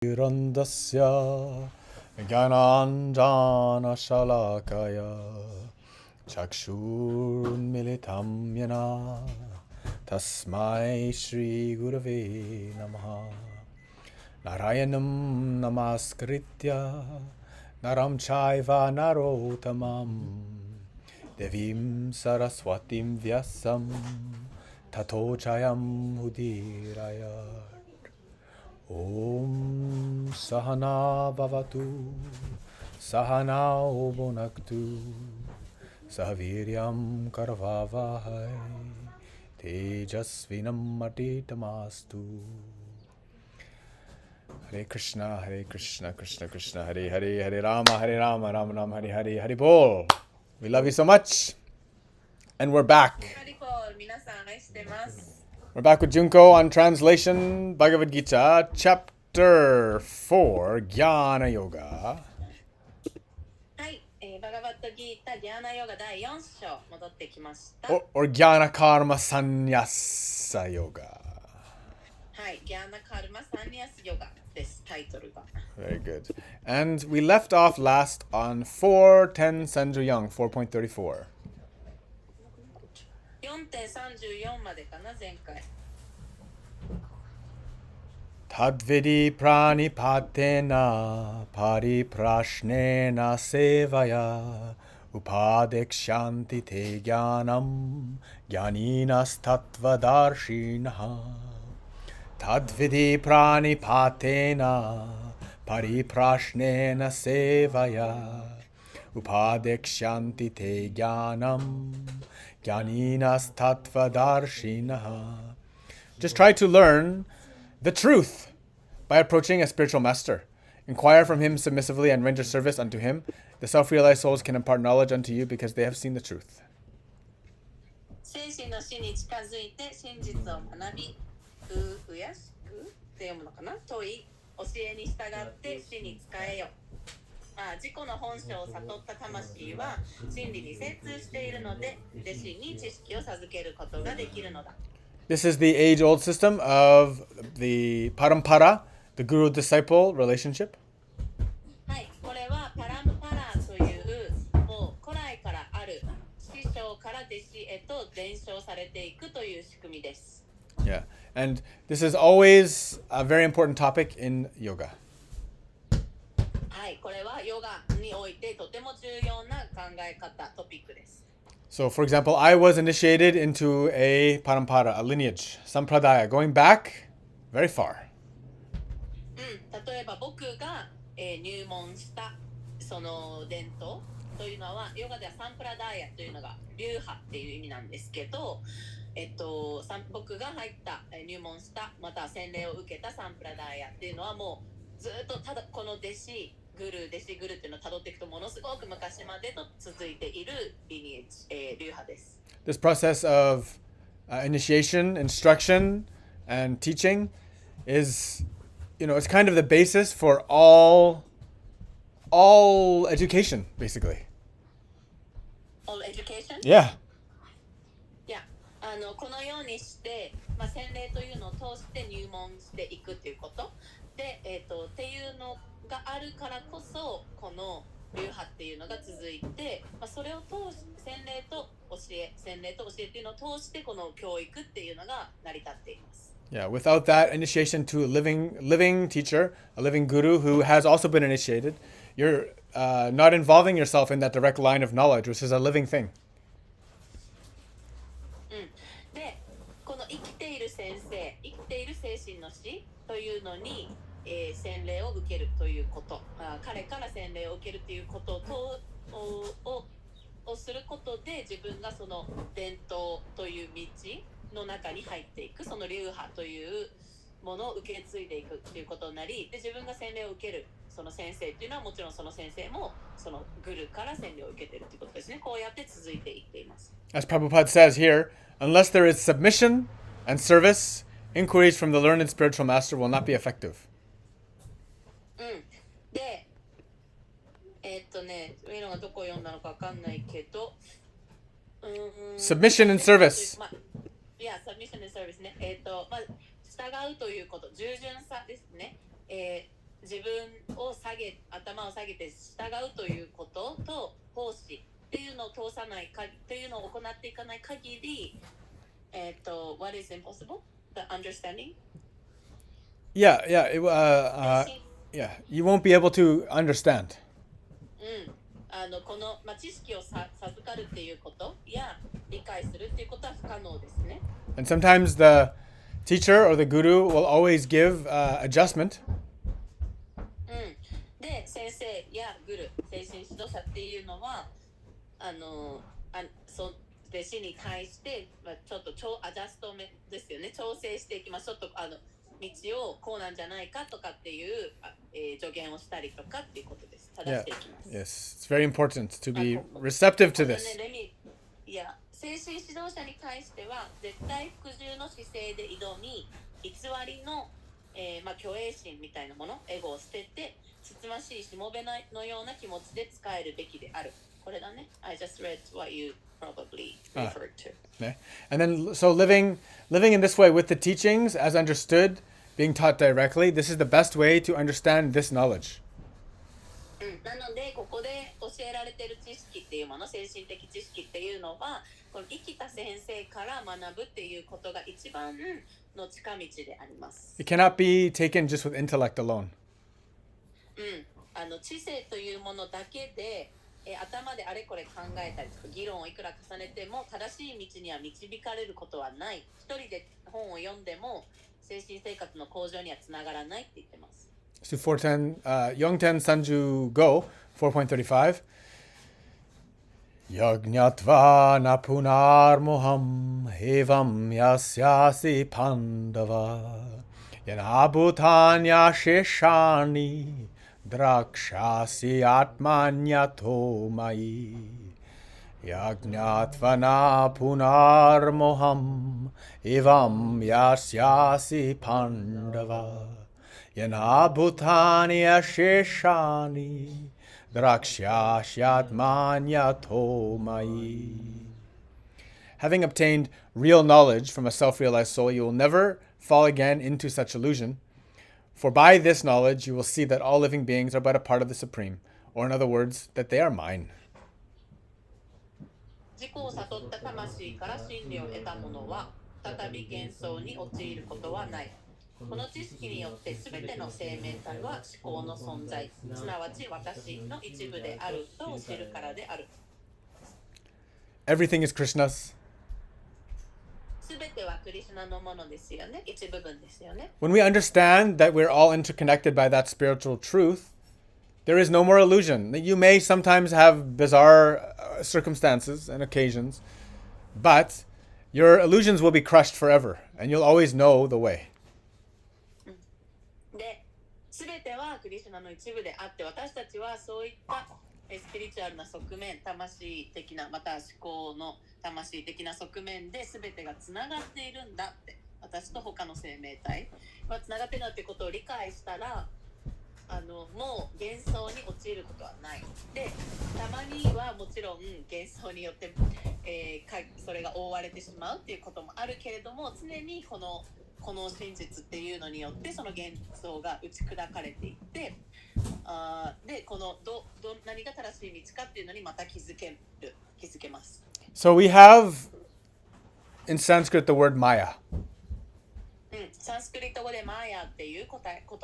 Hirandasya Gyananjana Shalakaya Chakshurmilitam Yana Tasmai Shri Gurave Namaha Narayanam Namaskritya Naram Chaiva Narotamam Devim Saraswatim Vyasam Tato Chayam Udiraya Om Sahana Bhavatu Sahana Obonaktu Sahaviryam Karavavahai Tejasvinam Matitamastu. Hare Krishna, Krishna Krishna, Hare Hare, Hare Rama, Rama Rama, Hare Hare, Hare Bol. We love you so much. And we're back. We're back with Junko on translation, Bhagavad Gita, chapter 4, Jnana Yoga. はい、バガバットギータ、ギャーナヨガ第4章、戻ってきました。Or Jnana Karma Sannyasa Yoga. はい、ギャーナカルマサンニャスヨガです、タイトルが。Very good. And we left off last on 4.10 Sanju Young, 4.34. 4.34 までかな、前回。Tadvidi pranipatena pariprashnena sevaya upadekshanti te jnanam jnaninas tatvadarshinaha. Tadvidi pranipatena pariprashnena sevaya upadekshanti te jnanam jnaninas tatvadarshinaha. Just try to learn the truth by approaching a spiritual master. Inquire from him submissively and render service unto him. The self-realized souls can impart knowledge unto you because they have seen the truth. 精神の死に近づいて真実を学び、増やしくって読むのかな、問い、教えに従って死に仕えよ。自己の本性を悟った魂は真理に精通しているので、弟子に知識を授けることができるのだ。This is the age-old system of the parampara, the guru-disciple relationship. はい、これはパランパラというもう古来からある師匠から弟子へと伝承されていくという仕組みです。Yeah, and this is always a very important topic in yoga. はい、これはヨガにおいてとても重要な考え方、トピックです。So, for example, I was initiated into a parampara, a lineage, sampradaya, going back very far. 例えば僕が、入門したその伝統というのはヨガではサンプラダーヤというのが流派っていう意味なんですけど、僕が入った入門したまた洗礼を受けたサンプラダーヤっていうのはもうずっとただこの弟子グルっていうのをたどっていくとものすごく昔までと続いているリニエージ、流派です。This process of initiation, instruction, and teaching is, it's kind of the basis for all education, basically. All education? Yeah. いや、このようにして、洗礼というのを通して入門していくということで、っていうのがあるからこそこの流派っていうのが続いて、それを通して洗礼と教えっていうのを通してこの教育っていうのが成り立っています。Yeah, without that initiation to a living teacher, a living guru who has also been initiated, you're not involving yourself in that direct line of knowledge, which is a living thing. で、この生きている先生、生きている精神の死というのに洗礼を受けるということ、彼から洗礼を受けるということをすることで自分がその伝統という道の中に入っていく、その流派というものを受け継いでいくということになり、で自分が洗礼を受けるその先生というのはもちろんその先生もそのグルから洗礼を受けているということですね。こうやって続いていっています。As Prabhupada says here, unless there is submission and service, inquiries from the learned spiritual master will not be effective. で、上野がどこを読んだのかわかんないけど、Submission and service. submission and service ね。従うということ、従順さですね。自分を頭を下げて従うということと奉仕っていうのを通さないかというのを行っていかない限り、what is impossible? The understanding? Yeah, yeah. You won't be able to understand. この、知識を授かるっていうことや理解するっていうことは不可能ですね。And sometimes the teacher or the guru will always give adjustment. で、先生やグル、精神指導者っていうのは、弟子に対して、ちょっとアジャストメですよね、調整していきます。ちょっと道をこうなんじゃないかとかっていう、助言をしたりとかっていうことです。正していきます。Yes, it's very important to be receptive to this. 精神指導者に対しては絶対服従の姿勢で挑み、偽りの、虚栄心みたいなもの、エゴを捨てて、つつましいしもべのような気持ちで使えるべきである。これだね。I just read what you probably referred to. And then, so living in this way with the teachings as understood, being taught directly, this is the best way to understand this knowledge. なのでここで教えられている知識っていうもの、精神的知識っていうのは、この生きた先生から学ぶっていうことが一番の近道であります。It cannot be taken just with intellect alone. 知性というものだけで、頭であれこれ考えたりとか議論をいくら重ねても正しい道には導かれることはない。一人で本を読んでも精神生活の向上にはつながらないって言ってます。So 410, Yongten Sanju Go, 4.35. Yagnatva napunarmoham evam yasyasi pandava yanabhutanya sheshani drakshasi atmanyato mai Yagnatva napunarmoham evam yasyasi pandava Yanabhutani asheshani drakshyashyatmanyato mai. Having obtained real knowledge from a self-realized soul, you will never fall again into such illusion. For by this knowledge, you will see that all living beings are but a part of the Supreme, or in other words, that they are mine. 自己を悟った魂から真理を得た者は再び幻想に陥ることはない。この知識によってすべての生命体は思考の存在、すなわち私の一部であると知るからである。Everything is Krishna's. すべてはクリシュナのものですよね。一部分ですよね。When we understand that we're all interconnected by that spiritual truth, there is no more illusion. You may sometimes have bizarre circumstances and occasions, but your illusions will be crushed forever, and you'll always know the way. すべてはクリシュナの一部であって、私たちはそういったスピリチュアルな側面、魂的な、また思考の魂的な側面で全てがつながっているんだって、私と他の生命体はつながっているんだってことを理解したら、もう幻想に陥ることはない。で、たまにはもちろん幻想によって、それが覆われてしまうっていうこともあるけれども、常にこの真実っていうのによってその幻想が打ち砕かれていって、でこの何が正しい道かっていうのにまた気づけます。So we have in Sanskrit the word Maya. サンスクリット語でマヤっていう言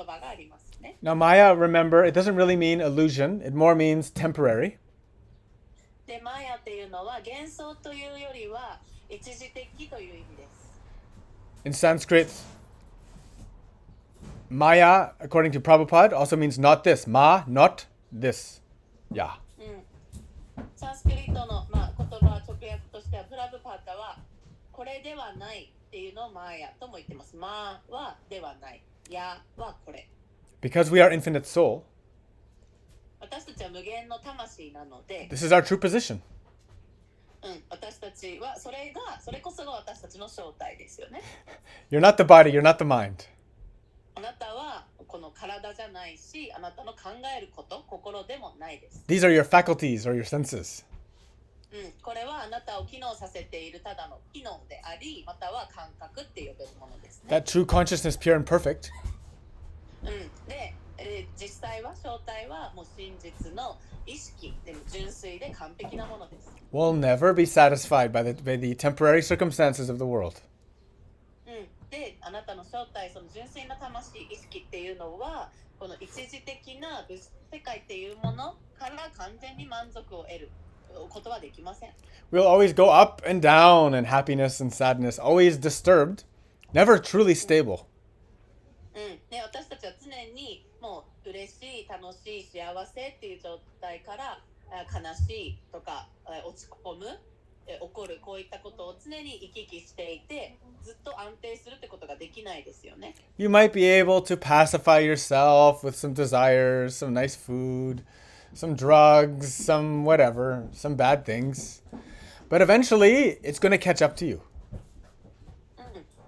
葉がありますね。Now Maya, remember, it doesn't really mean illusion. It more means temporary. で、マヤっていうのは幻想というよりは一時的という意味です。In Sanskrit, Maya, according to Prabhupada, also means not this. Ma, not this. Yeah. サンスクリットの、言葉直訳としては、プラブパダはこれではないっていうのをマヤとも言ってます。マはではない。ヤはこれ。Because we are infinite soul, 私たちは無限の魂なので、this is our true position. 私たちはそれこそが私たちの正体ですよね。You're not the body, you're not the mind. あなたはこの体じゃないし、あなたの考えること、心でもないです。These are your faculties or your senses. これはあなたを機能させているただの機能であり、または感覚って呼べるものですね。That true consciousness, pure and perfect, で、実際は正体はもう真実の意識でも純粋で完璧なものです。We'll never be satisfied by the temporary circumstances of the world. で、あなたの正体、その純粋な魂、意識っていうのは、この一時的な物質世界っていうものから完全に満足を得ることはできません。We'll always go up and down in happiness and sadness, always disturbed, never truly stable. で、私たちは常にもう嬉しい、楽しい、幸せっていう状態から悲しいとか落ち込む、怒る、こういったことを常に行き来していて、ずっと安定するってことができないですよね。You might be able to pacify yourself with some desires, some nice food, some drugs, some whatever, some bad things. But eventually, it's going to catch up to you.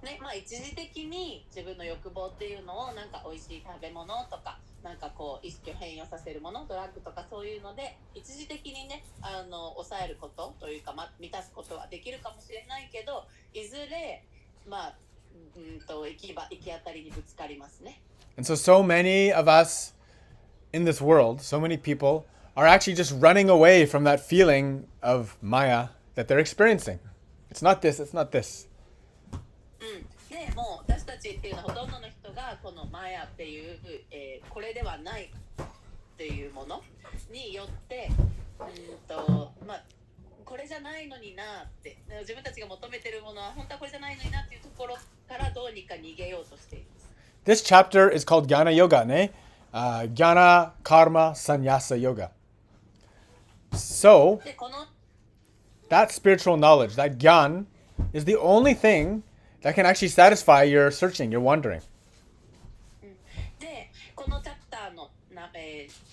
ね、まあ一時的に自分の欲望っていうのをなんか美味しい食べ物とかなんかこう意識を変容させるもの、ドラッグとかそういうので一時的にね抑えることというか、満たすことはできるかもしれないけど、いずれ行き当たりにぶつかりますね。And so many of us in this world, so many people are actually just running away from that feeling of Maya that they're experiencing. It's not this, it's not this. でもう私たちっていうのはほとんどの人がこのマヤっていう、これではないっていうものによってこれじゃないのになって自分たちが求めてるものは本当はこれじゃないのになっていうところからどうにか逃げようとしています。This chapter is called Jnana Yoga, ne? Jnana, Karma, Sannyasa Yoga. So, でこの that spiritual knowledge, that gyan, is the only thing that can actually satisfy your searching, your wondering. でこのチャプターの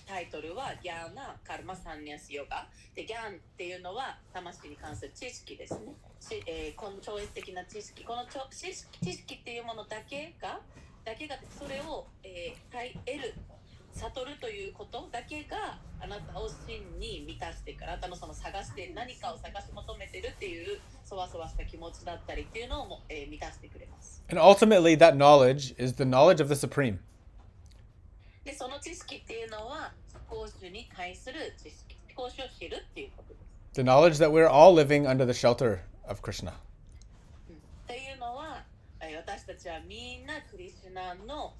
タイトルはギャーナ・カルマ・サンニャス・ヨガで、ギャンっていうのは魂に関する知識ですね。この超越的な知識、この知識っていうものだけがそれを、得る悟るということだけがあなたを真に満たしていく、あなたのその探して何かを探し求めてるっていうそわそわした気持ちだったりっていうのをも、満たしてくれます。And ultimately, that knowledge is the knowledge of the Supreme. でその知識っていうのは講師に対する知識、講師を知るっていうことです。The knowledge that we're all living under the shelter of Krishna. っていうのは私たちはみんなクリシュナの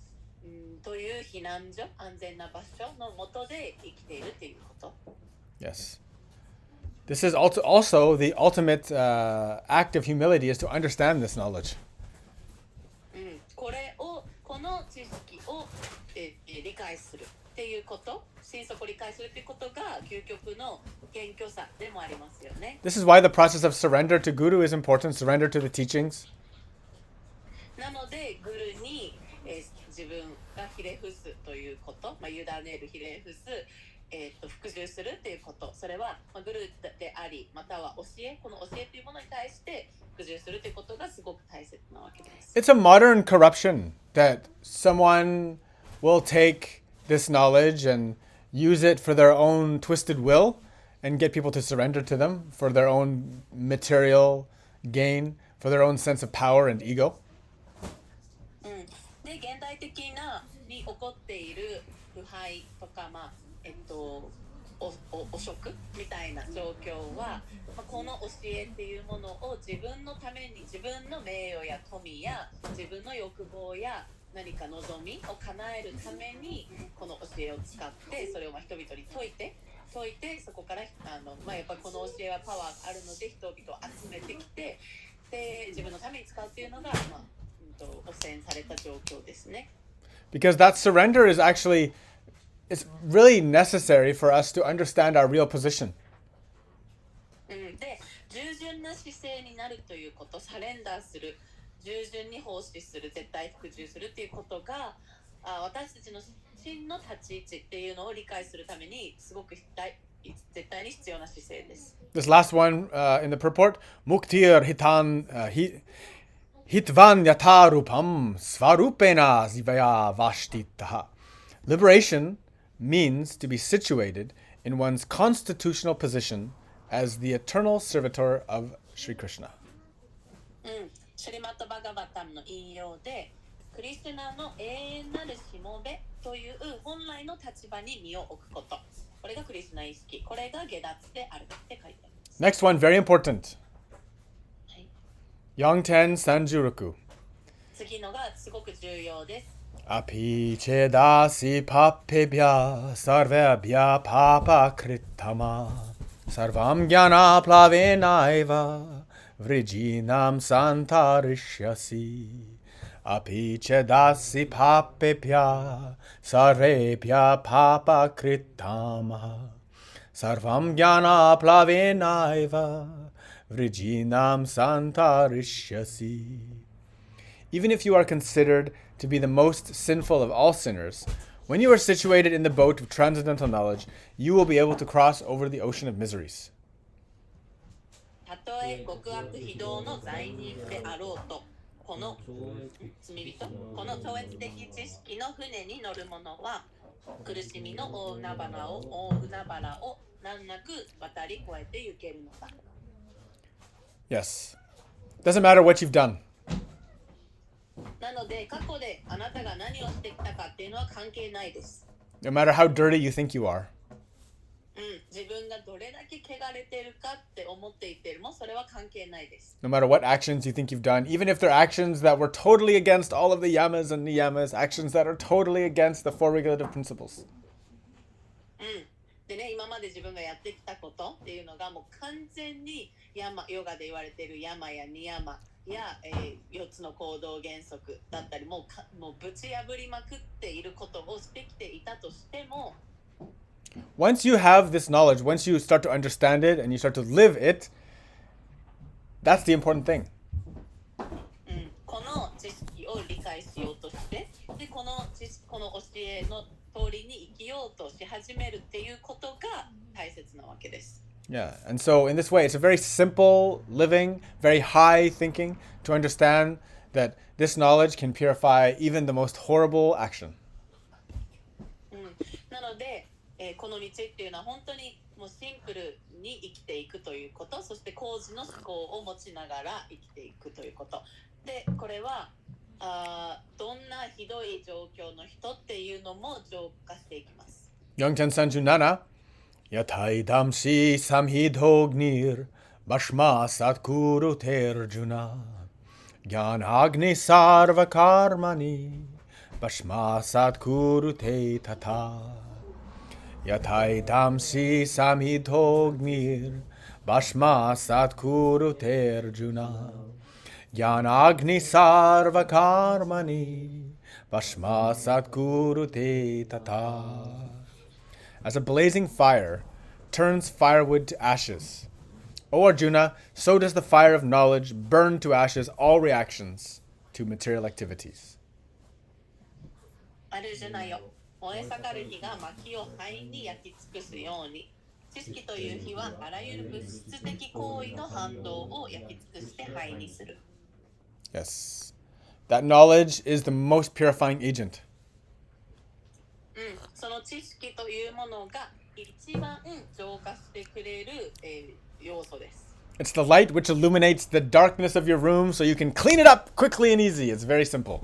という避難所、安全な場所の下で生きているということ。Yes. This is also the ultimate act of humility is to understand this knowledge. この知識を、理解するっていうこと、心底理解するっていうことが究極の謙虚さでもありますよね。This is why the process of surrender to Guru is important, surrender to the teachings. なので、グルに、自分がひれ伏すということ、委ねる、ひれ伏す、服従するっていうこと、それは、グルであり、または教え、この教えというものに対して服従するということがすごく大切なわけです。It's a modern corruption that someone will take this knowledge and use it for their own twisted will and get people to surrender to them for their own material gain, for their own sense of power and ego. で、現代的に起こっている腐敗とか、汚職みたいな状況は、この教えっていうものを自分のために、自分の名誉や富や自分の欲望や何か望みを叶えるためにこの教えを使ってそれを人々に説いてそこからやっぱりこの教えはパワーがあるので人々を集めてきてで自分のために使うっていうのが、汚染された状況ですね。Because that surrender is actually, it's really necessary for us to understand our real position. で、従順な姿勢になるということ、サレンダーする、従順に奉仕する、絶対服従するっていうことが、私たちの真の立ち位置っていうのを理解するためにすごく絶対に必要な姿勢です。This last one in the purport, Muktir Hitvan Yatarupam Svarupena Zivaya Vashtitaha. Liberation means to be situated in one's constitutional position as the eternal servitor of Sri Krishna. シュリマット・バガバタムの引用で、クリシュナの永遠なるしもべという本来の立場に身を置くこと。これがクリシュナ意識。これが下脱であるって書いてあります。 Next one, very important. はい、Yongten Sanjuruku. 次のがすごく重要です。Api chedasi papebhya sarvebhya papa kritama sarvam jnana plavenaiva vrijinam santarishyasi. Api chedasi papebhya sarvebhya papa kritama sarvam jnana plavenaiva vrijinam santarishyasi. Even if you are considered to be the most sinful of all sinners, when you are situated in the boat of transcendental knowledge, you will be able to cross over the ocean of miseries. たとえ極悪非道の罪人であろうと、この罪人、この超越的知識の船に乗る者は、苦しみの大海原を難なく渡り越えて行けるのだ。Yes. Doesn't matter what you've done. なので、過去であなたが何をしてきたかっていうのは関係ないです。No matter how dirty you think you are. 自分がどれだけ汚れてるかって思っていても、それは関係ないです。No matter what actions you think you've done, even if they're actions that were totally against all of the yamas and niyamas, actions that are totally against the four regulative principles. でね、今まで自分がやってきたことっていうのがもう完全にヨガで言われているヤマやニヤマや、4つの行動原則だったりもうぶち破りまくっていることをしてきていたとしても、Once you have this knowledge, once you start to understand it and you start to live it, that's the important thing. この知識を理解しようとして、でこの教えの通りに生きようとし始めるっていうことが大切なわけです。Yeah, and so in this way, it's a very simple living, very high thinking to understand that this knowledge can purify even the most horrible action. なので、この道っていうのは本当にもうシンプルに生きていくということ、そして高次の思考を持ちながら生きていくということ。で、これはどんなひどい状況の人っていうのも浄化していきます。Yongten Sanjunana, Yataidamsi samhidhognir, Bashma satkuru terjuna, Gyanagni sarva karmani, Bashma satkuru te tata. Yataidamsi samhidhognir, Bashma satkuru terjuna, Gyanagni sarva karmani, Bashma satkuru te tata. As a blazing fire turns firewood to ashes, O Arjuna, so does the fire of knowledge burn to ashes all reactions to material activities. アルジュナよ、燃え盛る火が薪を灰に焼き尽くすように、知識という火はあらゆる物質的行為の反動を焼き尽くして灰にする。Yes. That knowledge is the most purifying agent. その知識というものが一番浄化してくれる、要素です。It's the light which illuminates the darkness of your room so you can clean it up quickly and easy. It's very simple.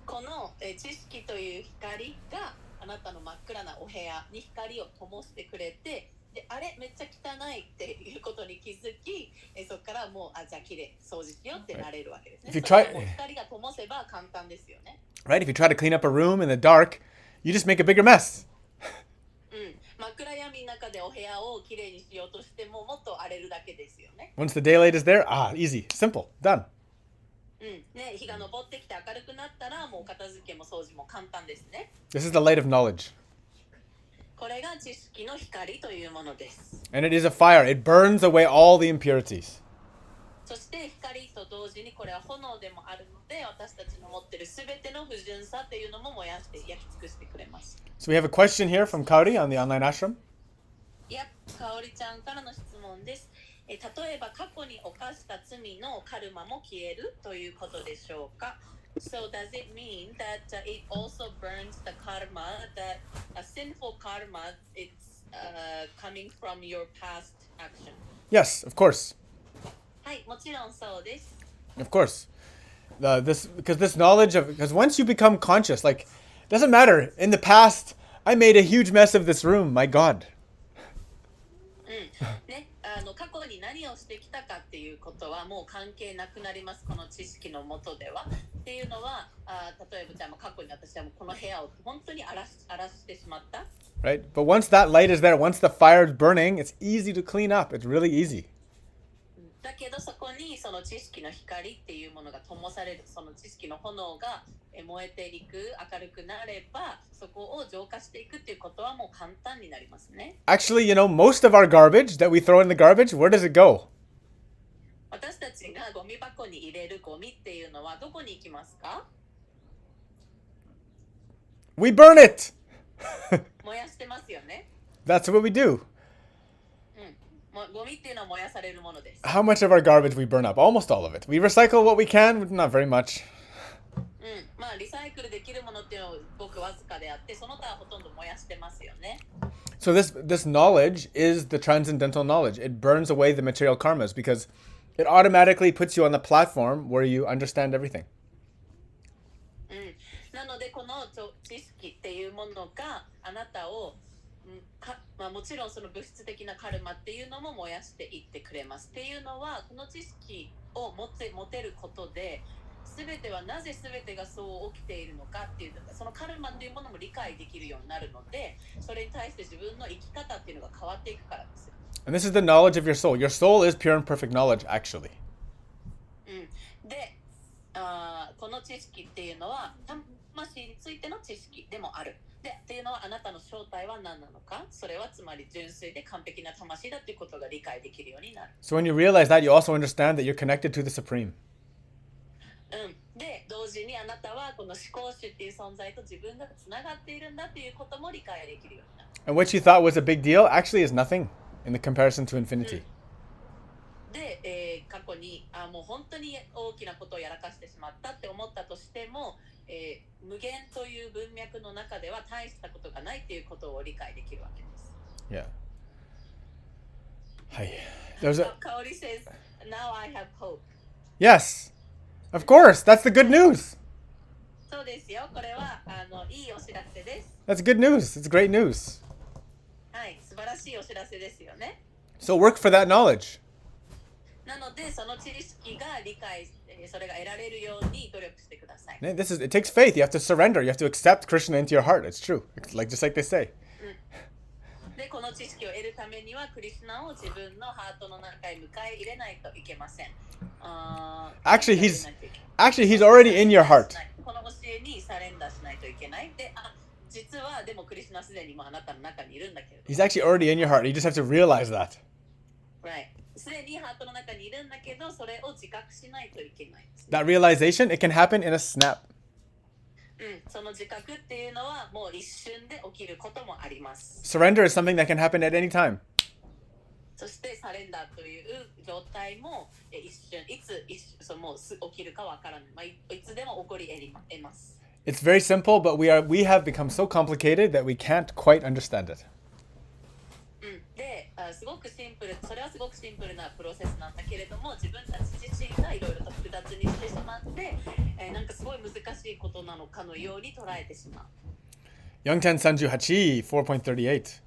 この、知識という光があなたの真っ暗なお部屋に光を灯してくれて、であれめっちゃ汚いっていうことに気づき、そこからもうじゃあきれい掃除しようってなれるわけですね。それも光が灯せば簡単ですよね。Right? If you try to clean up a room in the dark, you just make a bigger mess. 真っ暗闇の中でお部屋をきれいにしようとしてももっと荒れるだけですよね。Once the daylight is there, easy, simple, done. ね、日が昇ってきて明るくなったらもう片付けも掃除も簡単ですね。This is the light of knowledge. これが知識の光というものです。And it is a fire. It burns away all the impurities. そして光と同時にこれは炎でもあるので、私たちの持っているすべての不純さっていうのも燃やして焼き尽くしてくれます。So we have a question here from Kauri on the online ashram. かおりちゃんからの質問です。例えば過去に犯した罪のカルマも消えるということでしょうか。So does it mean that it also burns the karma, that a sinful karma it's coming from your past action? Yes, of course. はい、もちろんそうです。Of course. This knowledge of, because once you become conscious, like, doesn't matter. In the past, I made a huge mess of this room. My God. ね、過去に何をしてきたかっていうことはもう関係なくなります。この知識の下では。っていうのは、例えばじゃあ過去に私はもうこの部屋を本当に荒らしてしまった。Right? But once that light is there, once the fire is burning, it's easy to clean up. It's really easy. だけどそこにその知識の光っていうものが灯される、その知識の炎が燃えていく、明るくなればそこを浄化していくっていうことはもう簡単になりますね。Actually, most of our garbage that we throw in the garbage, where does it go? 私たちがゴミ箱に入れるゴミっていうのはどこに行きますか？ We burn it! 燃やしてますよね。That's what we do. ゴミっていうのは燃やされるものです。How much of our garbage we burn up? Almost all of it. We recycle what we can, but not very much. まあリサイクルできるものっていうのはごくわずかであって、その他はほとんど燃やしてますよね。So this knowledge is the transcendental knowledge. It burns away the material karmas because it automatically puts you on the platform where you understand everything. なのでこの知識っていうものがあなたをもちろんその物質的なカルマっていうのも燃やしていってくれます。っていうのはこの知識を持てることで全てはなぜ全てがそう起きているのかっていうそのカルマっていうものも理解できるようになるので、それに対して自分の生き方っていうのが変わっていくからですよ。And this is the knowledge of your soul. Your soul is pure and perfect knowledge, actually. で、この知識っていうのは魂についての知識でもある。で、っていうのはあなたの正体は何なのか、それはつまり純粋で完璧な魂だっていうことが理解できるようになる。So when you realize that, you also understand that you're connected to the Supreme. で、同時にあなたはこの思考主っていう存在と自分がつながっているんだっていうことも理解できるようになる。And what you thought was a big deal actually is nothing in the comparison to infinity. で、過去にもう本当に大きなことをやらかしてしまったって思ったとしても、無限という文脈の中では大したことがないっていうことを理解できるわけです。Yeah. Hi. There's a Kaori says, "Now I have hope." Yes. Of course. That's the good news. そうですよ。これはいいお知らせです。That's good news. It's great news. はい、素晴らしいお知らせですよね。So work for that knowledge. なのでその知識が理解それが得られるように努力してください。It takes faith. You have to surrender. You have to accept Krishna into your heart. It's true. It's just like they say. で、この知識を得るためにはクリシュナを自分のハートの中へ迎え入れないといけません。Actually, he's already in your heart. この教えにサレンダーしないといけない。で、実はでもクリシュナすでにもあなたの中にいるんだけれど。He's actually already in your heart. You just have to realize that. Right. すでにハートの中にいるんだけど、それを自覚しないといけない。That realization, it can happen in a snap. その自覚っていうのはもう一瞬で起きることもあります。Surrender is something that can happen at any time. そしてサレンダーという状態も一瞬もう起きるかわからない。いつでも起こり得ます。It's very simple, but we have become so complicated that we can't quite understand it. すごくシンプル、それはすごくシンプルなプロセスなんだけれども、自分たち自身がいろいろと複雑にしてしまって、なんかすごい難しいことなのかのように捉えてしまう。Yongten Sanju Hachi 4.38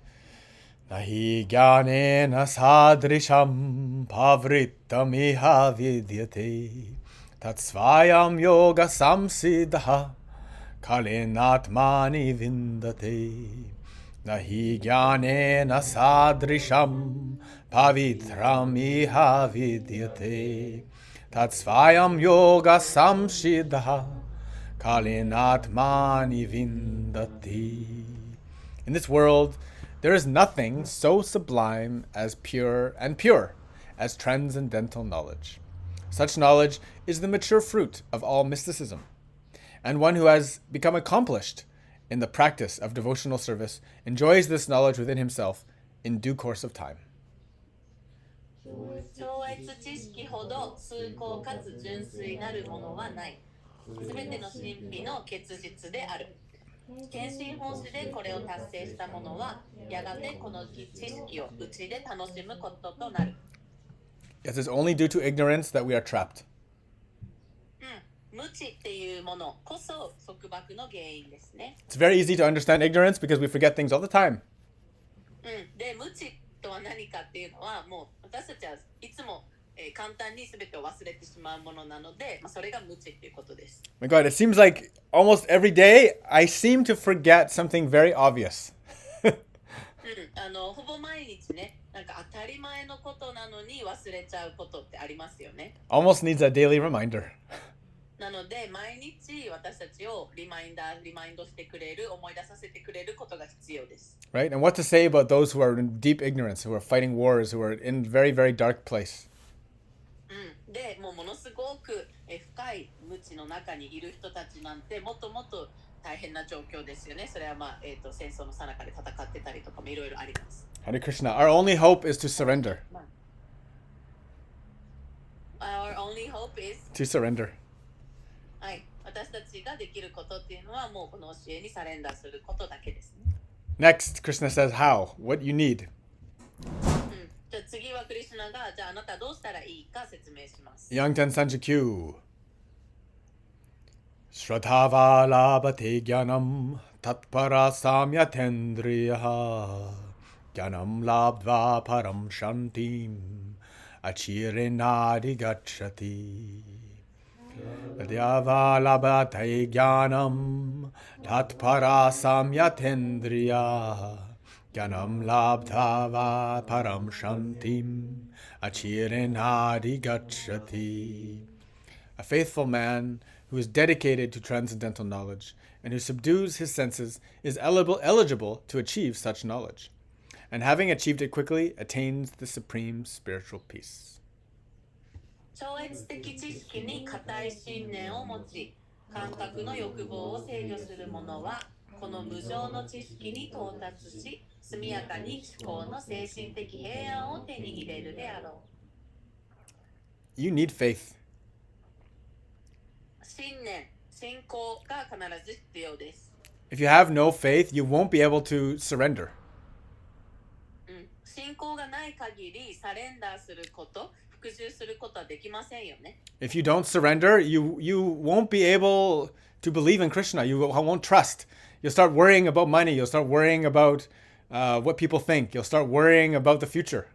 Nahi Gyanena Sadrisham Pavrittamiha Vidyate Tatsvayam Yoga Samsiddha Kalenatmani Vindate Nahi Gyanena Sadrisham Pavitram Vidyate Tatsvayam Yoga Samsiddha Kalinatmani Vindati. In this world, there is nothing so sublime as pure as transcendental knowledge. Such knowledge is the mature fruit of all mysticism, and one who has become accomplished in the practice of devotional service enjoys this knowledge within himself in due course of time. 超越知識ほど崇高かつ純粋なるものはない。すべての神秘の結実である。献身奉仕でこれを達成した者は、やがてこの知識をうちで楽しむこととなる。It is only due to ignorance that we are trapped. 無知っていうものこそ束縛の原因ですね。It's very easy to understand ignorance because we forget things all the time. で、無知とは何かっていうのはもう私たちはいつも、簡単に全てを忘れてしまうものなので、それが無知っていうことです。My God, it seems like almost every day I seem to forget something very obvious. ほぼ毎日ね、なんか当たり前のことなのに忘れちゃうことってありますよね。Almost needs a daily reminder. なので毎日私たちをリマインドしてくれる、思い出させてくれることが必要です。Right? And what to say about those who are in deep ignorance, who are fighting wars, who are in very, very dark place. で、ものすごく深い無知の中にいる人たちなんてもっともっと大変な状況ですよね。それは戦争の最中で戦ってたりとかもいろいろあります。Hare Krishna, our only hope is to surrender. Our only hope is To surrender. はい、私たちができることっていうのはもうこの教えにサレンダーすることだけですね。Next, Krishna says how, what you need. じゃあ次はクリシュナがじゃああなたどうしたらいいか説明します。Yangtan Sanjikyu. Shraddhava labhate jnanam tatpara samyatendriyaha jnanam labdva param shantim achirenadi gacchati. Shraddhava labhate jnanam tatpara samyatendriyaha jnanam labdva param shantim achirenadi gacchati. A faithful man who is dedicated to transcendental knowledge and who subdues his senses is eligible to achieve such knowledge, and having achieved it quickly, attains the supreme spiritual peace. 超越的知識に固い信念を持ち、感覚の欲望を制御する者は、この無常の知識に到達し、速やかに思考の精神的平安を手に入れるであろう。You need faith. 信念、信仰が必ず必要です。If you have no faith, you won't be able to surrender. 信仰がない限りサレンダーすること、服従することはできませんよね。If you don't surrender, you won't be able to believe in Krishna. You won't trust. You'll start worrying about money. You'll start worrying about what people think. You'll start worrying about the future.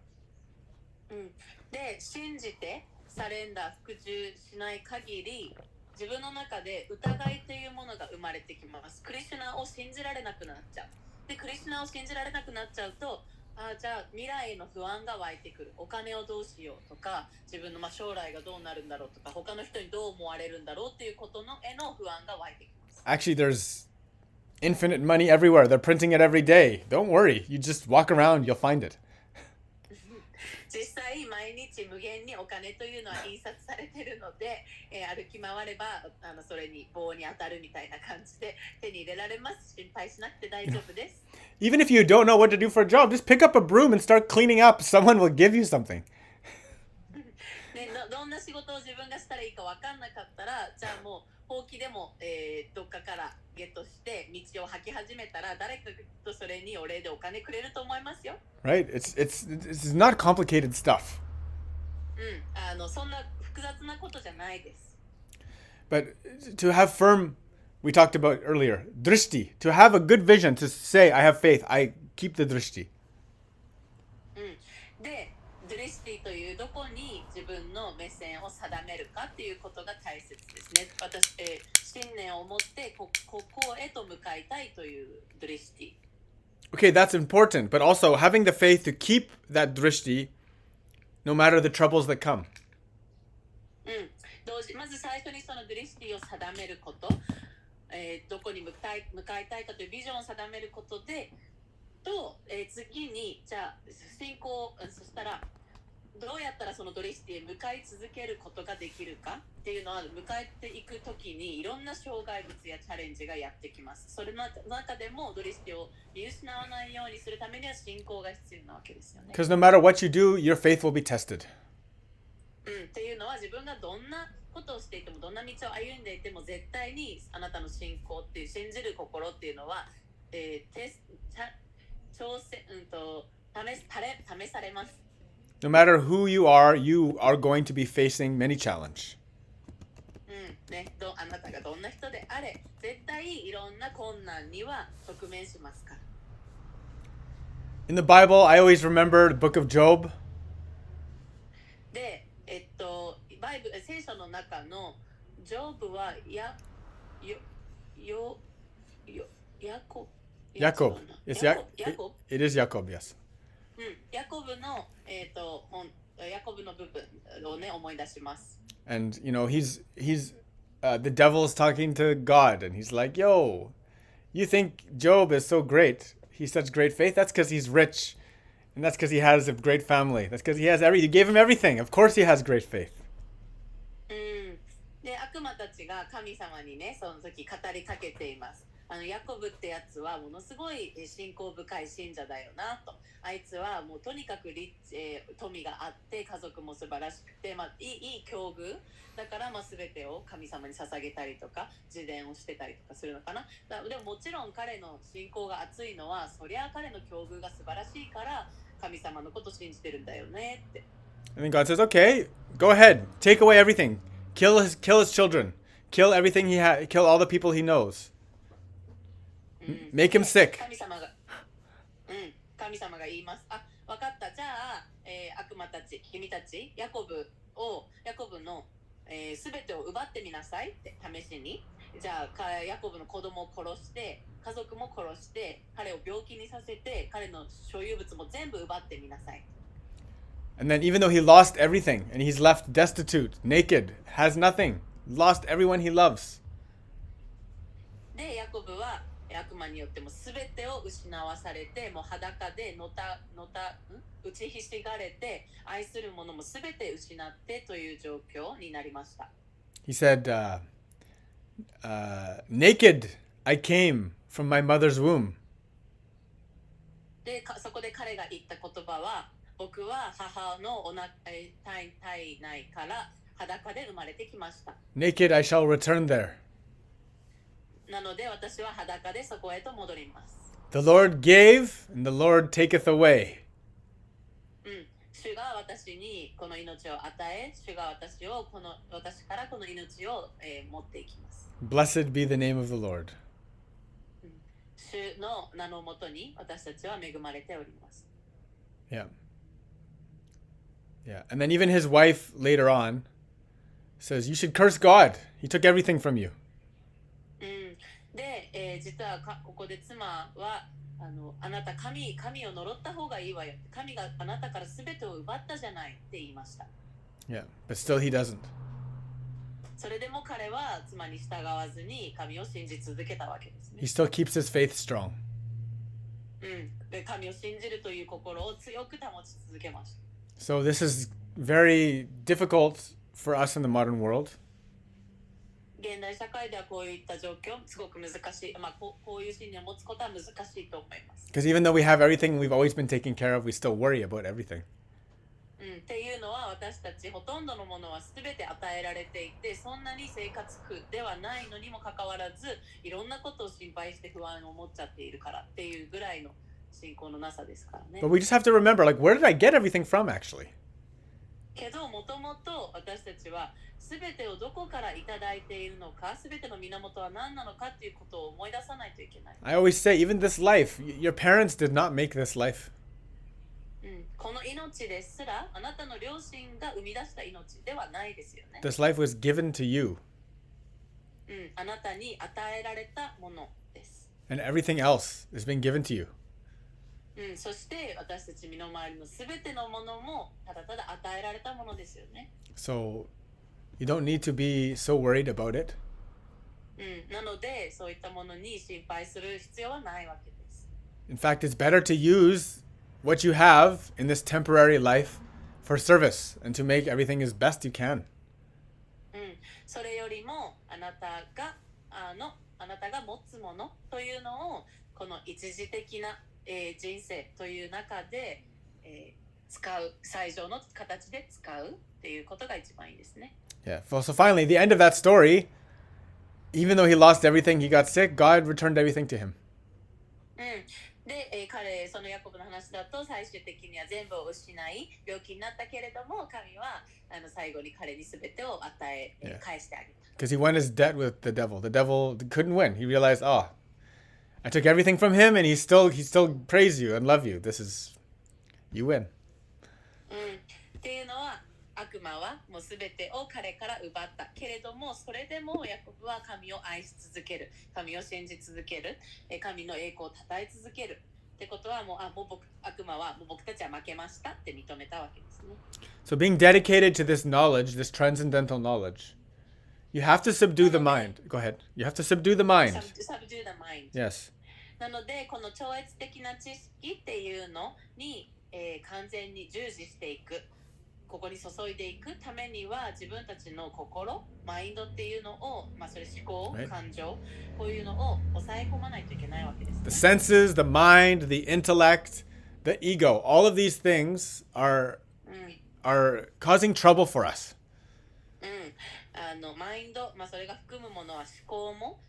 で、信じてサレンダー服従しない限り、自分の中で疑いというものが生まれてきます。クリシュナを信じられなくなっちゃう。で、クリシュナを信じられなくなっちゃうと、じゃあ未来への不安が湧いてくる。お金をどうしようとか、自分の将来がどうなるんだろうとか、他の人にどう思われるんだろうっていうことのへの不安が湧いてきます。Actually, there's infinite money everywhere. They're printing it every day. Don't worry. You just walk around, you'll find it. 実際毎日無限にお金というのは印刷されているので、歩き回ればそれに棒に当たるみたいな感じで手に入れられます。心配しなくて大丈夫です。Even if you don't know what to do for a job, just pick up a broom and start cleaning up. Someone will give you something. ね、どんな仕事を自分がしたらいいか分かんなかったら、じゃあもうほうきでも、どっかからゲットして道を履き始めたら誰かとそれにお礼でお金くれると思いますよ。Right? It's not complicated stuff. そんな複雑なことじゃないです。But to have firm, we talked about earlier, drishti, to have a good vision, to say, I have faith, I keep the drishti. で、ドリシティというどこに自分の目線を定めるかっていうことが大切ですね。私、信念を持ってここへと向かいたいというドリシティ。Okay, that's important, but also having the faith to keep that drishti no matter the troubles that come. まず最初にそのドリシティを定めること、どこに向かいたいかというビジョンを定めることで、次にじゃあ信仰、そしたらどうやったらそのドリシティへ向かい続けることができるかっていうのは、向かっていくときにいろんな障害物やチャレンジがやってきます。それの中でもドリシティを見失わないようにするためには信仰が必要なわけですよね。Because no matter what you do, your faith will be tested. っていうのは自分がどんなことをしていても、どんな道を歩んでいても絶対にあなたの信仰っていう信じる心っていうのは、試されます。No matter who you are going to be facing many challenges. ね、あなたがどんな人であれ、絶対いろんな困難には直面しますから。In the Bible, I always remember the book of Job. で、聖書の中のジョブはJacob. It is Jacob, yes. ヤコブのヤコブの部分をね思い出します。And he's the devil's talking to God, and he's like, "Yo, you think Job is so great? He's such great faith. That's because he's rich, and that's because he has a great family. That's because he has You gave him everything. Of course, he has great faith." で、悪魔たちが神様にね、その時語りかけています。ヤコブってやつはものすごい信仰深い信者だよなと。あいつはもうとにかく富があって家族も素晴らしくて、いい境遇だから、全てを神様に捧げたりとか自伝をしてたりとかするのかな。でももちろん彼の信仰が熱いのは、そりゃ彼の境遇が素晴らしいから神様のことを信じてるんだよねって。And then God says, "Okay, go ahead, take away everything, kill his children, kill everything he has, kill all the people he knows." Make him sick. 神様が言います。分かった。じゃあ、悪魔たち、君たち、ヤコブの、すべてを奪ってみなさいって試しに。じゃあ、ヤコブの子供を殺して、家族も殺して、彼を病気にさせて、彼の所有物も全部奪ってみなさい。And then even though he lost everything and he's left destitute, naked, has nothing, lost everyone he loves. で、ヤコブは悪魔によっても全てを失わされて、もう裸で打ちひしがれて、愛するものも全て失ってという状況になりました。He said, "Naked I came from my mother's womb." で、そこで彼が言った言葉は、僕は母の体内から裸で生まれてきました。Naked I shall return there. なので私は裸でそこへと戻ります。The Lord gave, and the Lord taketh away. 主が私にこの命を与え、主が私からこの命を、持っていきます。Blessed be the name of the Lord. 主の名のもとに私たちは恵まれております。Yeah. Yeah. And then even his wife later on says, "You should curse God. He took everything from you." で、実はここで妻はあなた神を呪った方がいいわよ。神があなたから全てを奪ったじゃないって言いました。Yeah, but still he doesn't. それでも彼は妻に従わずに神を信じ続けたわけですね。He still keeps his faith strong. で、神を信じるという心を強く保ち続けました。So this is very difficult for us in the modern world. 現代社会ではこういった状況すごく難しい、こういう信念を持つことは難しいと思います。Because even though we have everything we've always been taken care of, we still worry about everything. っていうのは私たちほとんどのものは全て与えられていて、そんなに生活苦ではないのにもかかわらず、いろんなことを心配して不安を持っちゃっているからっていうぐらいの信仰のなさですからね。But we just have to remember, like, where did I get everything from actually? けどもともと私たちは全てをどこからいただいているのか、全ての源は何なのかっていうことを思い出さないといけない。I always say, even this life, your parents did not make this life. この命ですらあなたの両親が生み出した命ではないですよね。This life was given to you. あなたに与えられたものです。And everything else has been given to you. そして私たち身の回りのすべてのものもただただ与えられたものですよね。So you don't need to be so worried about it. なのでそういったものに心配する必要はないわけです。In fact, it's better to use what you have in this temporary life for service and to make everything as best you can. それよりもあなたが持つものというのをこの一時的な人生という中で、使う最上の形で使うっていうことが一番いいですね。Yeah. So finally, the end of that story, even though he lost everything, he got sick, God returned everything to him. で、そのヤコブの話だと最終的には全部を失い病気になったけれども、神は最後に彼に全てを与え、返してあげた。Because he won his debt with the devil. The devil couldn't win. He realized, oh, I took everything from him, and he still praise you and love you. This is, you win. っていうのは悪魔はもう全てを彼から奪ったけれども、それでもヤコブは神を愛し続ける、神を信じ続ける、神の栄光を称え続けるってことはもう悪魔はもう僕たちは負けましたって認めたわけですね。So being dedicated to this knowledge, this transcendental knowledge, you have to subdue the mind. Go ahead. You have to subdue the mind. Subdue the mind. Yes. なのでこの超越的な知識っていうのに、完全に従事していく、ここに注いでいくためには自分たちの心、マインドっていうのを、それ思考、感情、こういうのを抑え込まないといけないわけです、ね。The senses, the mind, the intellect, the ego, all of these things are causing trouble for us. マインド、それが含むものは思考も、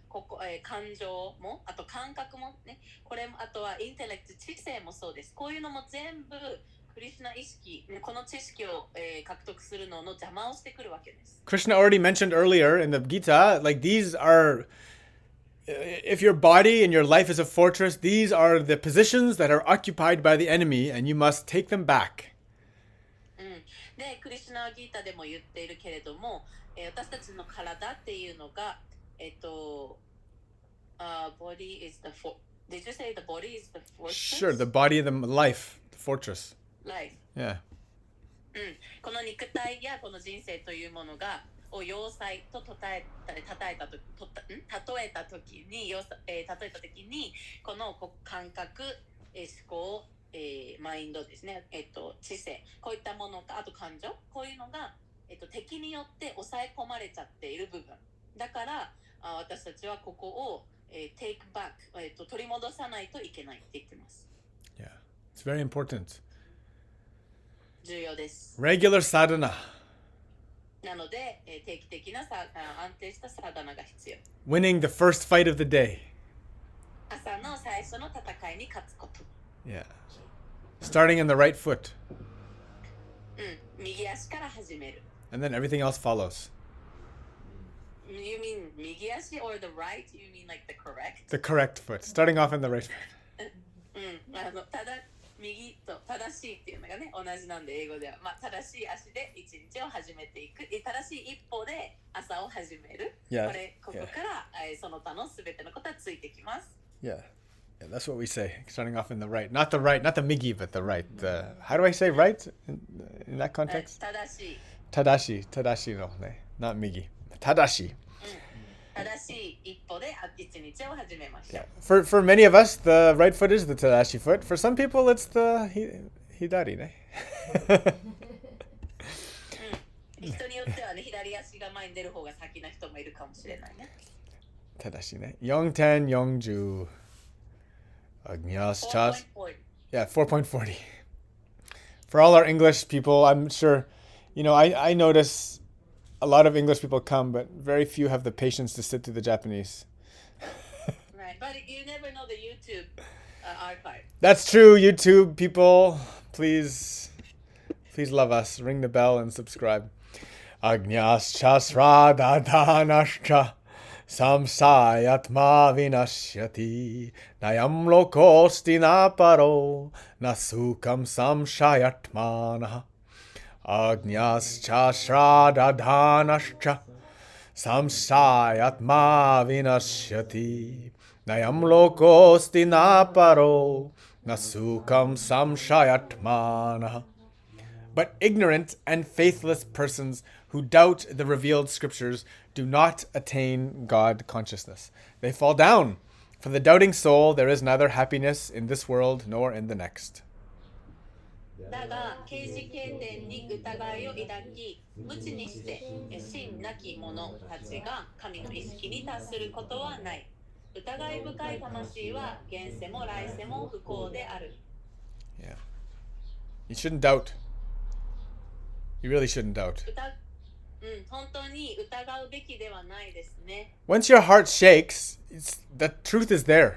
感情も、あと感覚もね、これもあとはインテレクト、知性もそうです。こういうのも全部クリシュナ意識、この知識を、獲得するのの邪魔をしてくるわけです。Krishna already mentioned earlier in the Gita, like these are, if your body and your life is a fortress, these are the positions that are occupied by the enemy, and you must take them back. で、クリシュナギータでも言っているけれども、私たちの体っていうのが、body is the Did you say the body is the fortress? Sure, the body, the life, the fortress. Life. Yeah. この肉体やこの人生というものがを要塞と例えた時にこの感覚、思考、マインドですね、知性、こういったものか、あと感情、こういうのが、敵によって抑え込まれちゃっている部分だから私たちはここを、take back、取り戻さないといけないって言ってます。Yeah, it's very important. 重要です。Regular sadhana. なので、定期的な安定したサダナが必要。Winning the first fight of the day. 朝の最初の戦いに勝つこと。Yeah. Starting in the right foot. 右足から始める。And then everything else follows. You mean 右足 or the right? You mean like the correct? The correct foot. Starting off in the right foot. ただ右と正しいっていうのがね同じなんで英語では、正しい足で一日を始めていく、正しい一歩で朝を始める。ここから、その他のすべてのことはついてきます。Yeah. Yeah, that's what we say. Starting off in the right, not the migi, but the right. How do I say right in that context? 正しい。Tadashi no, not migi. Tadashi. 正しい一歩で一日を始めましょう。Yeah. For many of us, the right foot is the Tadashi foot. For some people, it's the hidari, ne? 人によってはね、左足が前に出る方が先な人もいるかもしれないね。Tadashi, ne? Yongten, Yongju. Agnyas Chas. Yeah, 4.40. For all our English people, I'm sure, I notice a lot of English people come, but very few have the patience to sit through the Japanese. Right, but you never know the YouTube archive. That's true, YouTube people. Please love us. Ring the bell and subscribe. Agnyas Chasra Dadanascha. Samsayatma vinashyati nayam lokosti naparo nasukam samshayatmana agnyascha shradadhanascha samsayatma vinashyati nayam lokosti naparo nasukam samshayatmana. But ignorant and faithless persons who doubt the revealed scriptures do not attain God consciousness. They fall down. For the doubting soul, there is neither happiness in this world nor in the next. だが、啓示経典に疑いを抱き、無知にして真なき者たちが神の意識に達することはない。疑い深い魂は現世も来世も不幸である。Yeah. You shouldn't doubt. You really shouldn't doubt. 本当に疑うべきではないですね。Once your heart shakes, the truth is there.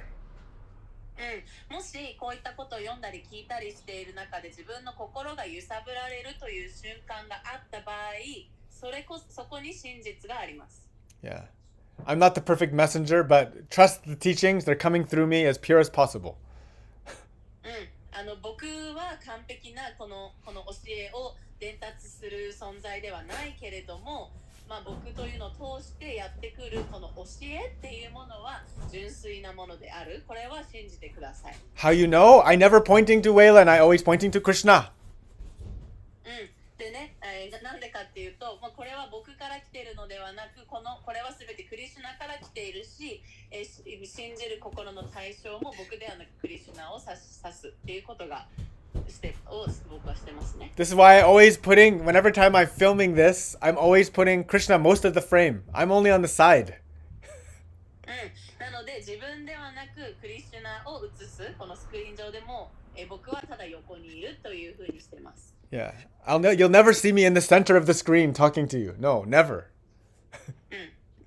もしこういったことを読んだり聞いたりしている中で自分の心が揺さぶられるという瞬間があった場合、そこに真実があります。Yeah. I'm not the perfect messenger, but trust the teachings. They're coming through me as pure as possible. 僕は完璧なこの教えを伝達する存在ではないけれども、僕というのを通してやってくるこの教えっていうものは純粋なものである。これは信じてください。How you know? I never pointing to Wayland. I always pointing to Krishna. でね、なんでかっていうと、これは僕から来ているのではなく、これはすべてクリシュナから来ているし、信じる心の対象も僕ではなくクリシュナを指すっていうことが僕はしてますね。This is why I always putting, whenever time I'm filming this, I'm always putting Krishna most of the frame. I'm only on the side. なので自分ではなくクリシュナを映すこのスクリーン上でも、僕はただ横にいるというふうにしてます。Yeah. You'll never see me in the center of the screen talking to you. No, never.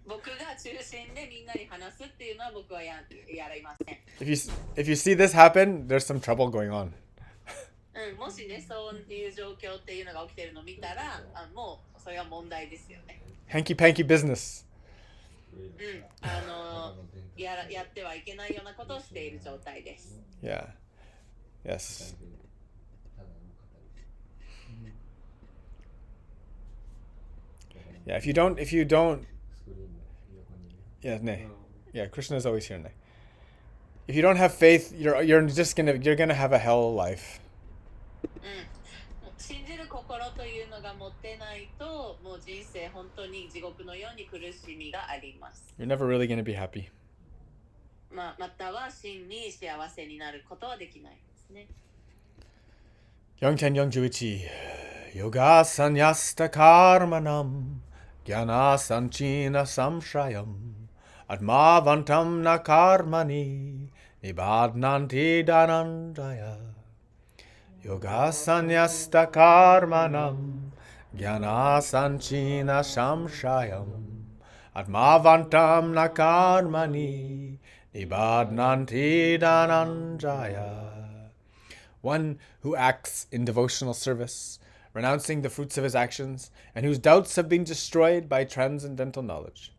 僕が中心でみんなに話すっていうのは僕はやりません。If you see this happen, there's some trouble going on. もしね、そういう状況っていうのが起きているのを見たら、もうそれは問題ですよね。Hanky panky business. やってはいけないようなことをしている状態です。Yeah. Yes. Yeah, if you don't, yeah, Krishna is always here. If you don't have faith, you're gonna have a hell life. 信じる心というのが持ってないと、もう人生本当に地獄のように苦しみがあります。You're never really gonna be happy. または真に幸せになることはできないですね。4.411 Yoga Sanyasta Karmanam Jnana Sanchina Samshayam Atmavantam Na Karmani Nibadnanti Dhananjaya Yoga Sanyasta Karmanam Jnana Sanchina Samshayam Atmavantam Na Karmani Nibadnanti Dhananjaya. One who acts in devotional service, renouncing the fruits of his actions, and whose doubts have been destroyed by transcendental knowledge,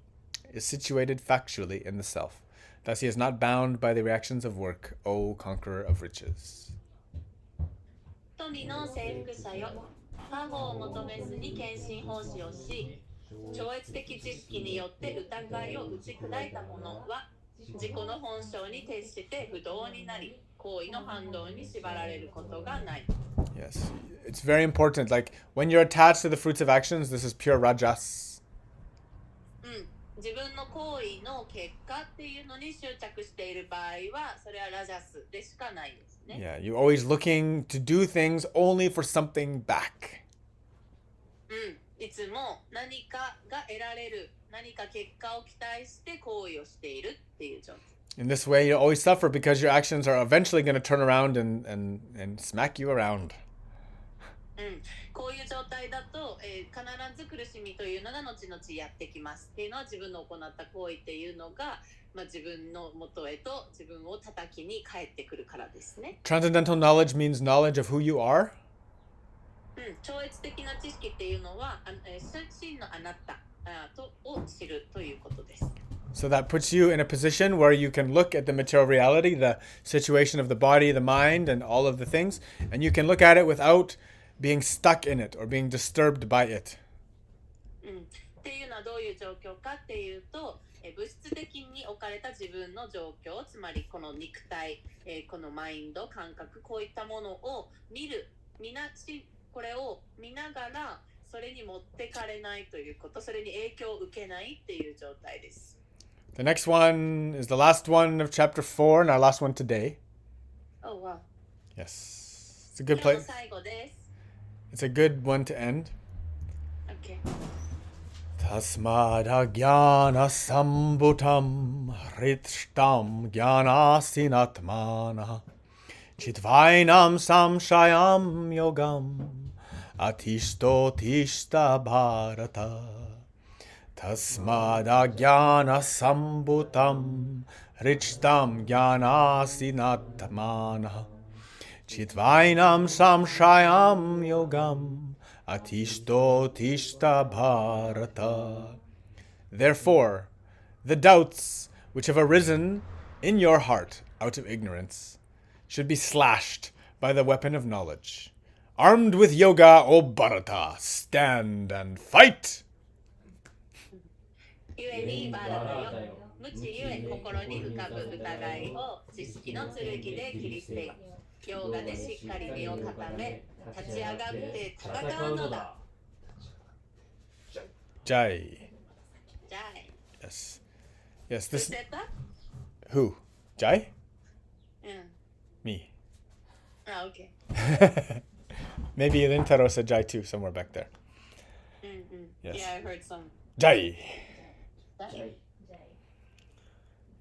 is situated factually in the self. Thus he is not bound by the reactions of work, O conqueror of riches. 富の征服者よ、他方を求めずに献身奉仕をし、超越的知識によって疑いを打ち砕いた者は、自己の本性に徹して不動になり、行為の反動に縛られることがない。Yes, it's very important. Like when you're attached to the fruits of actions, this is pure rajas. 自分の行為の結果っていうのに執着している場合は、それはラジャスでしかないですね。Yeah, you're always looking to do things only for something back. いつも何かが得られる、何か結果を期待して行為をしているっていう状態。In this way, you always suffer because your actions are eventually going to turn around and smack you around. こういう状態だと、必ず苦しみというのが後々やってきますっていうのは、自分の行った行為っていうのが、自分の元へと自分を叩きに返ってくるからですね。Transcendental knowledge means knowledge of who you are. 超越的な知識っていうのは、真のあなたを知るということです。So that puts you in a position where you can look at the material reality, the situation of the body, the mind, and all of the things, and you can look at it without being stuck in it or being disturbed by it. っていうのはどういう状況かっていうと、物質的に置かれた自分の状況、つまりこの肉体、このマインド、感覚、こういったものをこれを見ながら、それに持ってかれないということ、それに影響を受けないっていう状態です。The next one is the last one of chapter 4 and our last one today. Oh, wow. Yes. It's a good place. It's a good one to end. Okay. Tasmad jnana sambutam hrishtam jnanasinatmana chitvainam samshayam yogam atishto tishta bharata. Tasmad jnana sambutam hrishtam jnanasinatmana chitvainam samshayam yogam Atishto tishta bharata. Therefore, the doubts which have arisen in your heart out of ignorance should be slashed by the weapon of knowledge. Armed with yoga, O Bharata, stand and fight! ゆえにバラタよ、無知ゆえ心に浮かぶ疑いを知識の剣で切り捨てよ。ヨガでしっかり身を固め、立ち上がって戦うのだ。Jai. Jai. Yes. Yes, this... Who said that? Who? Jai? Me. Ah, okay. Maybe Rintaro said Jai too, somewhere back there. Yes. Yeah, I heard some. Jai. Jai.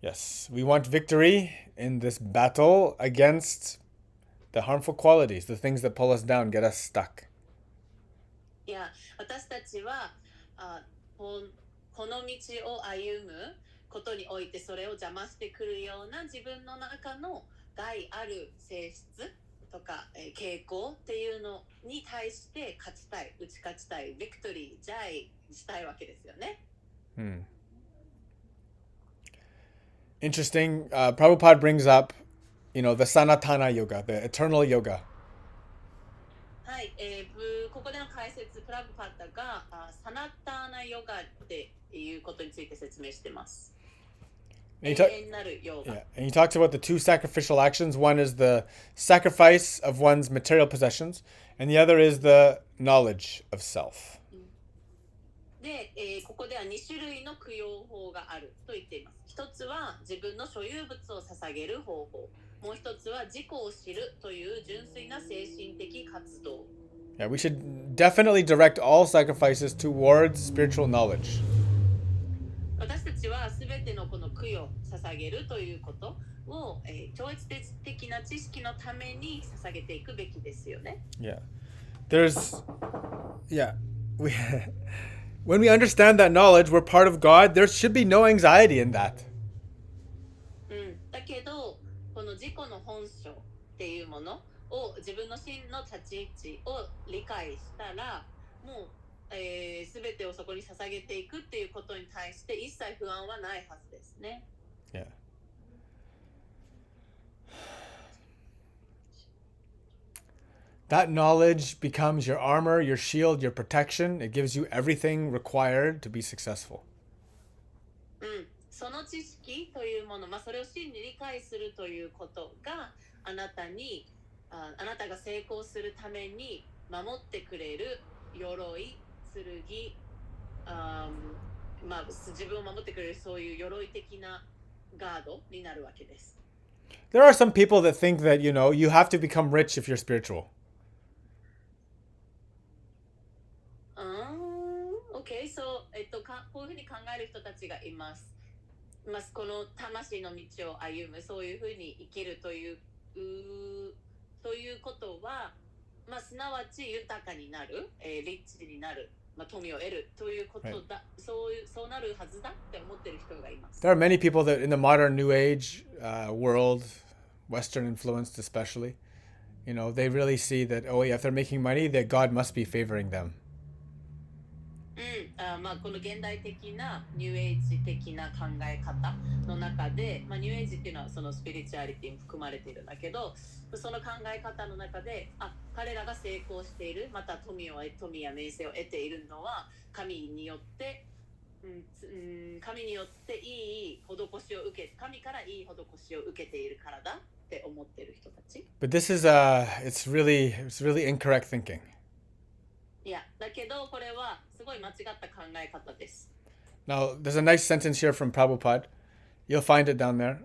Yes, we want victory in this battle against the harmful qualities, the things that pull us down, get us stuck. いや、私たちはこの道を歩むことにおいてそれを邪魔してくるような自分の中の害ある性質とか、傾向っていうのに対して勝ちたい、打ち勝ちたい、ビクトリー、ジャイしたいわけですよね。Interesting. Prabhupada brings up, the Sanatana Yoga, the eternal yoga. はい、ここでの解説、プラブパッタがサナターナヨガっていうことについて説明してます。And he talks about the two sacrificial actions. One is the sacrifice of one's material possessions, and the other is the knowledge of self. で、ここでは2種類の供養法があると言っています。一つは自分の所有物を捧げる方法。もう一つは自己を知るという純粋な精神的活動。Yeah, we should definitely direct all sacrifices towards spiritual knowledge. 私たちはすべてのこの供養、捧げるということを、超越的な知識のために捧げていくべきですよね。Yeah. When we understand that knowledge, we're part of God, there should be no anxiety in that. だけど、この自己の本性っていうものを自分の真の立ち位置を理解したら、もうすべてをそこに捧げていくっていうことに対して一切不安はないはずですね。Yeah. That knowledge becomes your armor, your shield, your protection. It gives you everything required to be successful. その知識というもの、それを真に理解するということがあなたが成功するために守ってくれる鎧、剣、自分を守ってくれるそういう鎧的なガードになるわけです。There are some people that think that, you have to become rich if you're spiritual. Okay, so, こういうふうに考える人たちがいます。この魂の道を歩む、そういうふうに生きるということは、すなわち豊かになる、リッチになる、富を得るということだ、そうなるはずだって思ってる人がいます。There are many people that in the modern New Age world, Western influenced especially, they really see that, if they're making money, that God must be favoring them. この現代的なニューエイジ的な考え方の中で、ニューエイジっていうのはそのスピリチュアリティに含まれているんだけど、その考え方の中で、彼らが成功している、また富や名声を得ているのは神によって、神によっていい施しを受け、神からいい施しを受けているからだって思っている人たち。But this is it's really incorrect thinking. いや、だけどこれはすごい間違った考え方です。Now, there's a nice sentence here from Prabhupada. You'll find it down there.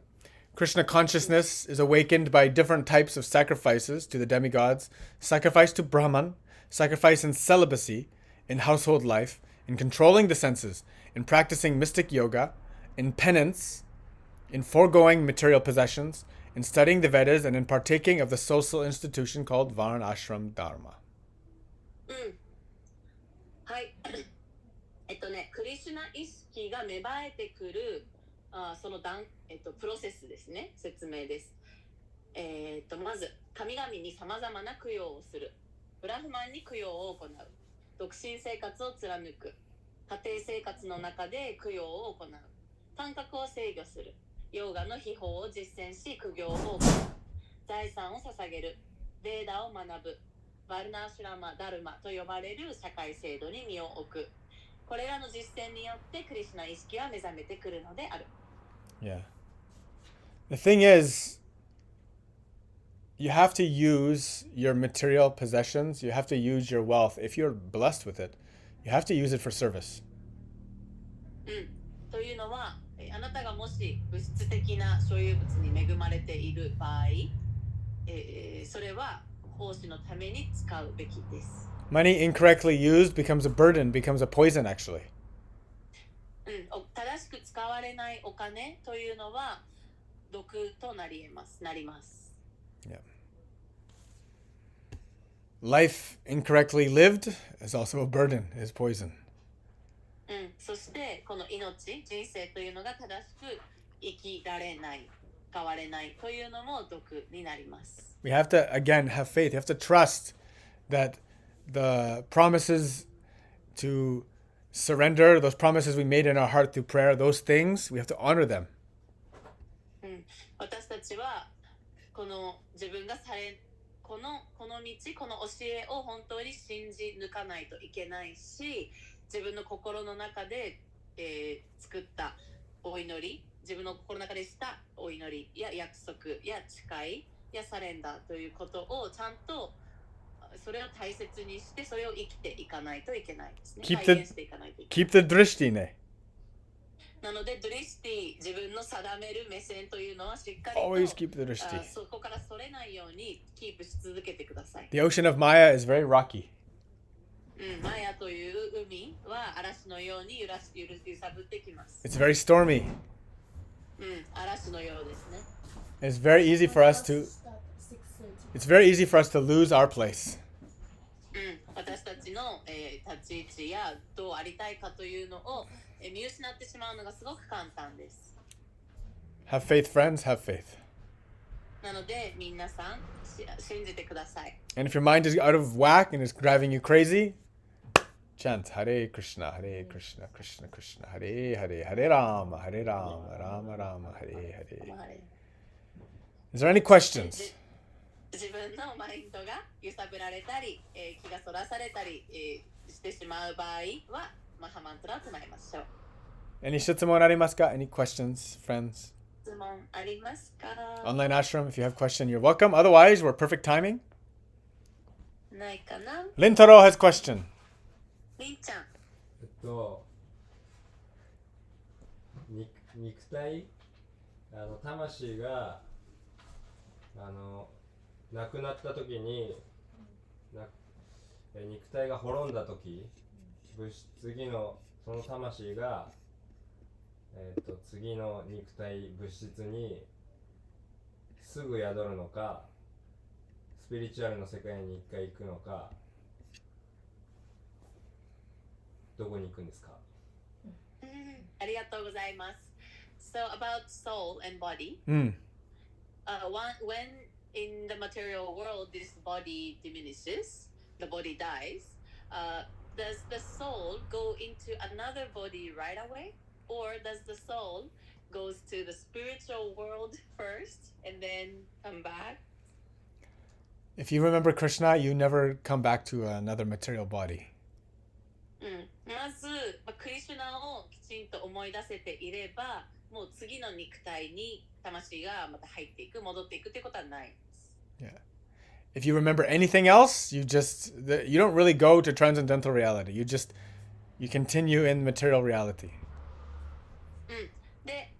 Krishna consciousness is awakened by different types of sacrifices to the demigods. Sacrifice to Brahman, sacrifice in celibacy, in household life, in controlling the senses, in practicing mystic yoga, in penance, in foregoing material possessions, in studying the Vedas, and in partaking of the social institution called Varna Ashram Dharma. はい。クリシュナ意識が芽生えてくるそのプロセスですね。説明です。まず神々にさまざまな供養をする。ブラフマンに供養を行う。独身生活を貫く。家庭生活の中で供養を行う。感覚を制御する。ヨーガの秘法を実践し、苦行を行う。財産を捧げる。ベーダを学ぶ。バルナーシュラマ・ダルマと呼ばれる社会制度に身を置く。これらの実践によってクリシュナ意識は目覚めてくるのである。Yeah. The thing is, you have to use your material possessions. You have to use your wealth. If you're blessed with it, you have to use it for service. というのは、あなたがもし物質的な所有物に恵まれている場合、それは奉仕のために使うべきです。Money incorrectly used becomes a burden, becomes a poison, actually. 正しく使われないお金というのは毒となります。Yeah. Life incorrectly lived is also a burden, is poison. そしてこの命、人生というのが正しく生きられない、変われないというのも毒になります。We have to, again, have faith. You have to trust that the promises to surrender, those promises we made in our heart through prayer, those things, we have to honor them. 私たちはこの自分がこの道、この教えを本当に信じ抜かないといけないし、自分の心の中で、作ったお祈り、自分の心の中でしたお祈りや約束や誓いやサレンダーということをちゃんとそれを大切にしてそれを生きていかないといけないですね。体現していかないといけない。Keep the drishti ね。なのでドリシティ、自分の定める目線というのはしっかりと Always keep the drishti. そこからそれないようにキープし続けてください。The ocean of Maya is very rocky. マヤという海は嵐のように揺さぶってきます。It's very stormy. 嵐のようですね。It's very easy for us to lose our place. 私たちの、立ち位置やどうありたいかというのを、見失ってしまうのがすごく簡単です。Have faith, friends, have faith. なので皆さん信じてください。And if your mind is out of whack and is driving you crazy, chant Hare Krishna, Hare Krishna, Krishna Krishna, Hare Hare, Hare Rama, Hare Rama, Rama Rama, Hare Hare. Is there any questions? 自分のマインドが揺さぶられたり、気がそらされたり、してしまう場合はマハマントラを唱えましょう。Any 質問ありますか? Any questions, friends? 質問ありますか? Online ashram, if you have a question, you're welcome. Otherwise, we're perfect timing. ないかな? Lintaro has a question. りんちゃん。肉体、魂が亡くなった時に肉体が滅んだ時、次のその魂が、次の肉体物質にすぐ宿るのか、スピリチュアルの世界に一回行くのか、どこに行くんですか？ありがとうございます。So about soul and body. When in the material world this body diminishes, the body dies, does the soul go into another body right away? Or does the soul goes to the spiritual world first and then come back? If you remember Krishna, you never come back to another material body. まず、クリシュナをきちんと思い出せていれば、もう次の肉体に魂がまた入っていく、戻っていくということはないです。Yeah. If you remember anything else, you don't really go to transcendental reality. You continue in material reality. で、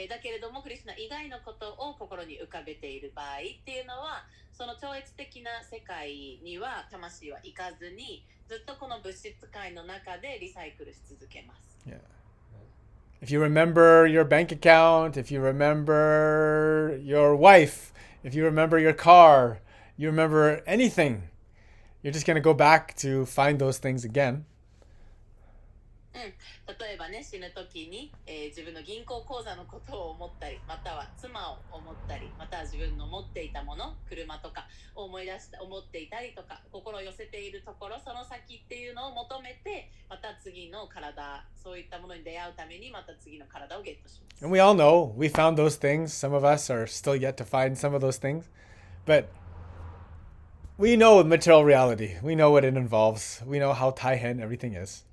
だけれどもクリシュナ以外のことを心に浮かべている場合っていうのは、その超越的な世界には魂は行かずに、ずっとこの物質界の中でリサイクルし続けます。Yeah. If you remember your bank account, if you remember your wife, if you remember your car, you remember anything, you're just going to go back to find those things again. 例えばばね、死ぬ時に、自分の銀行口座のことを思ったり、または妻を思ったり、または自分の持っていたもの、車とかを思っていたりとか、心を寄せているところ、その先っていうのを求めて、また次の体、そういったものに出会うためにまた次の体をゲットします。 And we all know we found those things. Some of us are still yet to find some of those things. But we know material reality. We know what it involves. We know how taihen everything is.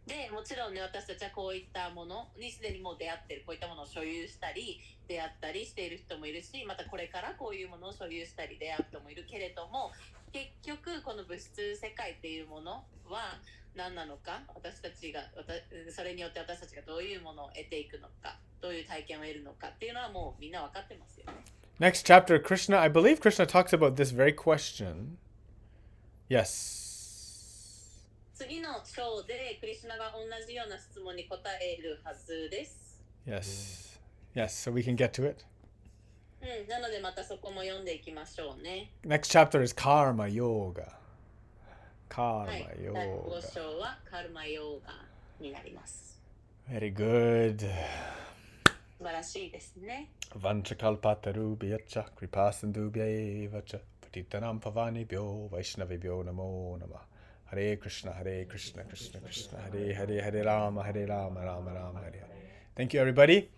でもちろんね、私たちはこういったものにすでにもう出会ってる、こういったものを所有したり出会ったりしている人もいるし、またこれからこういうものを所有したり出会う人もいるけれども、結局この物質世界っていうものは何なのか、私たちがそれによって私たちがどういうものを得ていくのか、どういう体験を得るのかっていうのはもうみんな分かってますよね。Next chapter, Krishna, I believe Krishna talks about this very question. Yes. 次の章でクリシュナが同じような質問に答えるはずです。Yes. Yes, so we can get to it. なのでまたそこも読んでいきましょうね。Next chapter is Karma Yoga. は Karma い、第 Yoga. 5章はカルマヨーガになります。 Very good. 素晴らしいですね。 Vanchakalpatarubhyacha kripasindubhyaevacha patitanam pavanibhyo vaishnavibhyo namo namah. Hare Krishna, Krishna Krishna, Hare Hare, Hare Rama, Rama Rama, Hare Hare. Thank you, everybody.